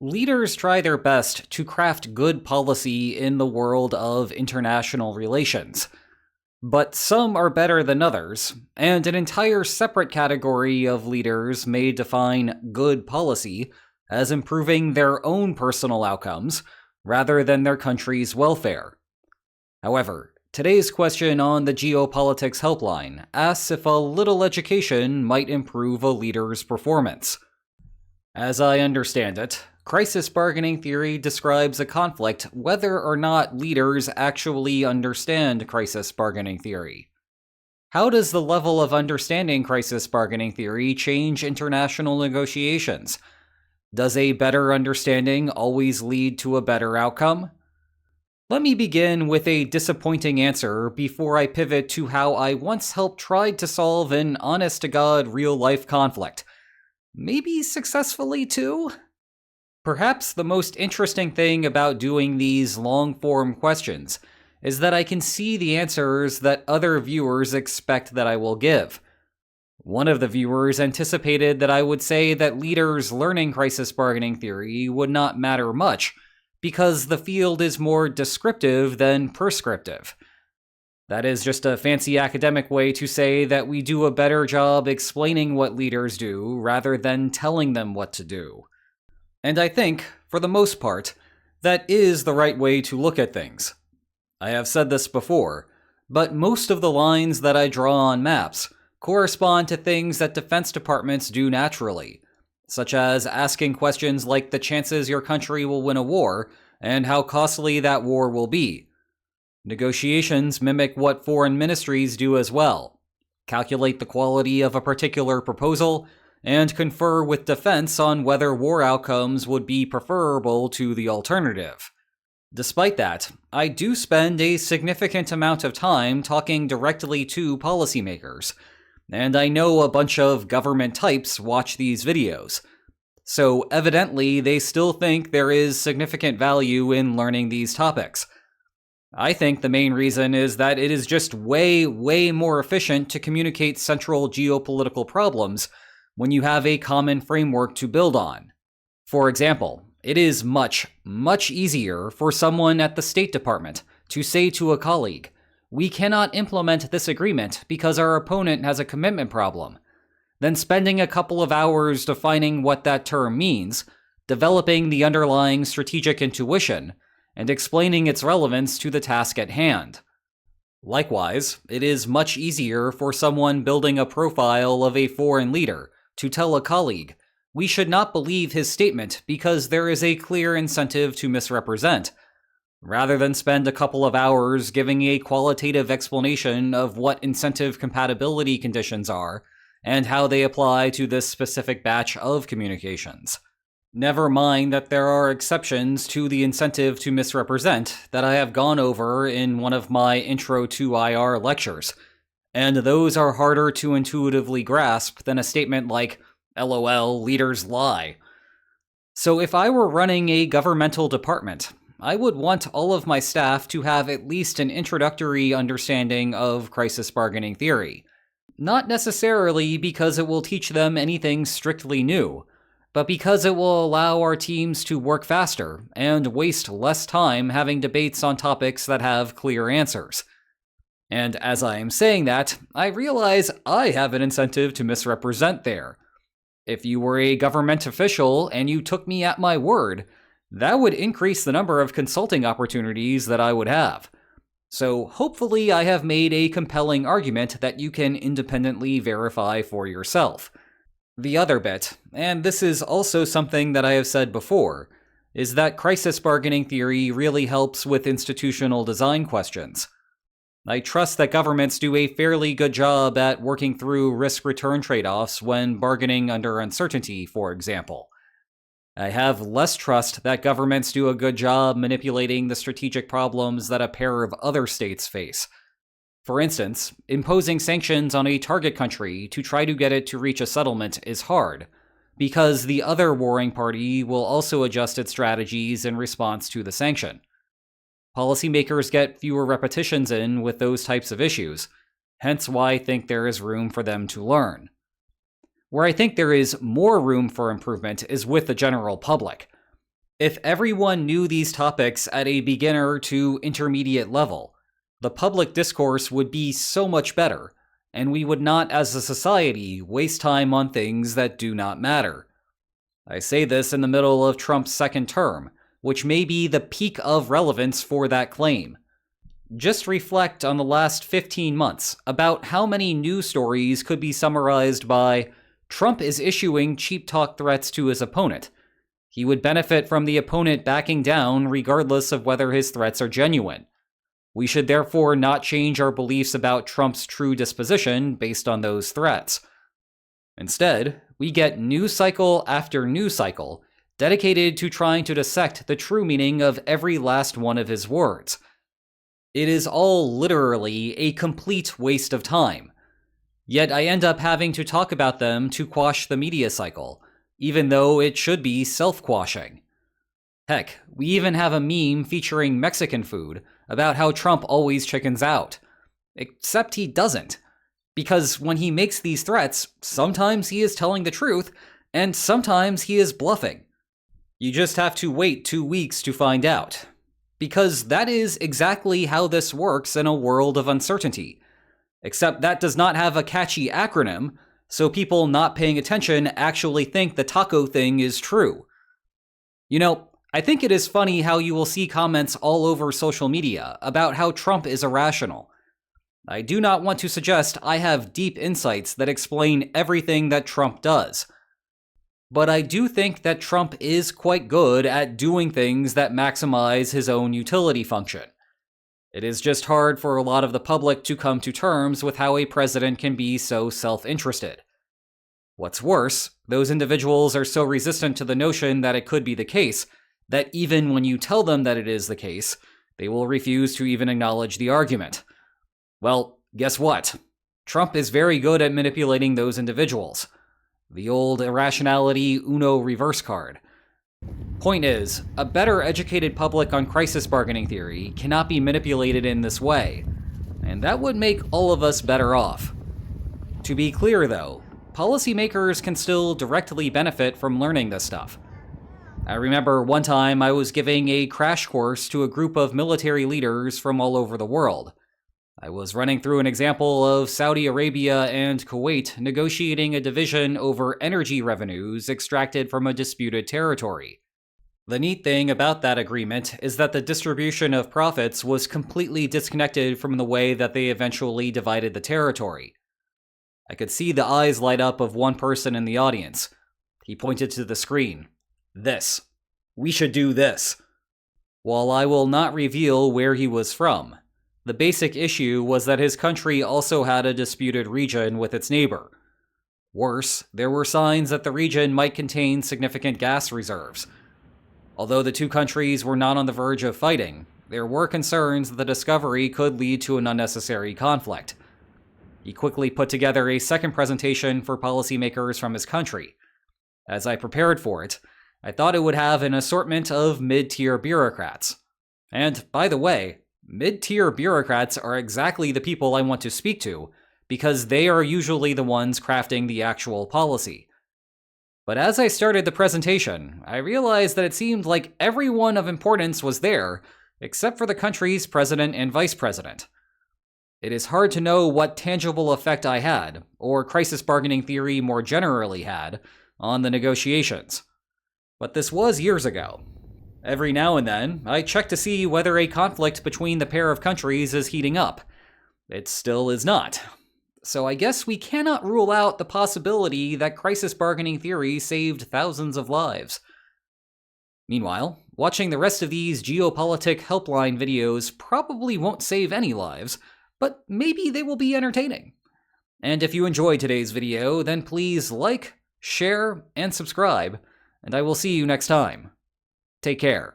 Leaders try their best to craft good policy in the world of international relations. But some are better than others, and an entire separate category of leaders may define good policy as improving their own personal outcomes rather than their country's welfare. However, today's question on the Geopolitics Helpline asks if a little education might improve a leader's performance. As I understand it, crisis bargaining theory describes a conflict whether or not leaders actually understand crisis bargaining theory. How does the level of understanding crisis bargaining theory change international negotiations? Does a better understanding always lead to a better outcome? Let me begin with a disappointing answer before I pivot to how I once helped try to solve an honest-to-God real-life conflict. Maybe successfully too? Perhaps the most interesting thing about doing these long-form questions is that I can see the answers that other viewers expect that I will give. One of the viewers anticipated that I would say that leaders learning crisis bargaining theory would not matter much because the field is more descriptive than prescriptive. That is just a fancy academic way to say that we do a better job explaining what leaders do rather than telling them what to do. And I think, for the most part, that is the right way to look at things. I have said this before, but most of the lines that I draw on maps correspond to things that defense departments do naturally, such as asking questions like the chances your country will win a war and how costly that war will be. Negotiations mimic what foreign ministries do as well. Calculate the quality of a particular proposal and confer with defense on whether war outcomes would be preferable to the alternative. Despite that, I do spend a significant amount of time talking directly to policymakers, and I know a bunch of government types watch these videos. So evidently, they still think there is significant value in learning these topics. I think the main reason is that it is just way more efficient to communicate central geopolitical problems when you have a common framework to build on. For example, it is much easier for someone at the State Department to say to a colleague, "We cannot implement this agreement because our opponent has a commitment problem," than spending a couple of hours defining what that term means, developing the underlying strategic intuition, and explaining its relevance to the task at hand. Likewise, it is much easier for someone building a profile of a foreign leader to tell a colleague, "We should not believe his statement because there is a clear incentive to misrepresent," rather than spend a couple of hours giving a qualitative explanation of what incentive compatibility conditions are and how they apply to this specific batch of communications. Never mind that there are exceptions to the incentive to misrepresent that I have gone over in one of my Intro to IR lectures, and those are harder to intuitively grasp than a statement like, "LOL, leaders lie." So if I were running a governmental department, I would want all of my staff to have at least an introductory understanding of crisis bargaining theory. Not necessarily because it will teach them anything strictly new, but because it will allow our teams to work faster and waste less time having debates on topics that have clear answers. And as I am saying that, I realize I have an incentive to misrepresent there. If you were a government official and you took me at my word, that would increase the number of consulting opportunities that I would have. So hopefully I have made a compelling argument that you can independently verify for yourself. The other bit, and this is also something that I have said before, is that crisis bargaining theory really helps with institutional design questions. I trust that governments do a fairly good job at working through risk-return trade-offs when bargaining under uncertainty, for example. I have less trust that governments do a good job manipulating the strategic problems that a pair of other states face. For instance, imposing sanctions on a target country to try to get it to reach a settlement is hard, because the other warring party will also adjust its strategies in response to the sanction. Policymakers get fewer repetitions in with those types of issues, hence why I think there is room for them to learn. Where I think there is more room for improvement is with the general public. If everyone knew these topics at a beginner to intermediate level, the public discourse would be so much better, and we would not, as a society, waste time on things that do not matter. I say this in the middle of Trump's second term, which may be the peak of relevance for that claim. Just reflect on the last 15 months about how many news stories could be summarized by Trump is issuing cheap talk threats to his opponent. He would benefit from the opponent backing down regardless of whether his threats are genuine. We should therefore not change our beliefs about Trump's true disposition based on those threats. Instead, we get news cycle after news cycle dedicated to trying to dissect the true meaning of every last one of his words. It is all literally a complete waste of time. Yet I end up having to talk about them to quash the media cycle, even though it should be self-quashing. Heck, we even have a meme featuring Mexican food about how Trump always chickens out. Except he doesn't. Because when he makes these threats, sometimes he is telling the truth, and sometimes he is bluffing. You just have to wait 2 weeks to find out. Because that is exactly how this works in a world of uncertainty. Except that does not have a catchy acronym, so people not paying attention actually think the taco thing is true. You know, I think it is funny how you will see comments all over social media about how Trump is irrational. I do not want to suggest I have deep insights that explain everything that Trump does. But I do think that Trump is quite good at doing things that maximize his own utility function. It is just hard for a lot of the public to come to terms with how a president can be so self-interested. What's worse, those individuals are so resistant to the notion that it could be the case that even when you tell them that it is the case, they will refuse to even acknowledge the argument. Well, guess what? Trump is very good at manipulating those individuals. The old irrationality Uno reverse card. Point is, a better educated public on crisis bargaining theory cannot be manipulated in this way, and that would make all of us better off. To be clear though, policymakers can still directly benefit from learning this stuff. I remember one time I was giving a crash course to a group of military leaders from all over the world. I was running through an example of Saudi Arabia and Kuwait negotiating a division over energy revenues extracted from a disputed territory. The neat thing about that agreement is that the distribution of profits was completely disconnected from the way that they eventually divided the territory. I could see the eyes light up of one person in the audience. He pointed to the screen. This. We should do this. While I will not reveal where he was from, the basic issue was that his country also had a disputed region with its neighbor. Worse, there were signs that the region might contain significant gas reserves. Although the two countries were not on the verge of fighting, there were concerns that the discovery could lead to an unnecessary conflict. He quickly put together a second presentation for policymakers from his country. As I prepared for it, I thought it would have an assortment of mid-tier bureaucrats. And, by the way, mid-tier bureaucrats are exactly the people I want to speak to, because they are usually the ones crafting the actual policy. But as I started the presentation, I realized that it seemed like everyone of importance was there, except for the country's president and vice president. It is hard to know what tangible effect I had, or crisis bargaining theory more generally had, on the negotiations. But this was years ago. Every now and then, I check to see whether a conflict between the pair of countries is heating up. It still is not. So I guess we cannot rule out the possibility that crisis bargaining theory saved thousands of lives. Meanwhile, watching the rest of these geopolitic helpline videos probably won't save any lives, but maybe they will be entertaining. And if you enjoyed today's video, then please like, share, and subscribe, and I will see you next time. Take care.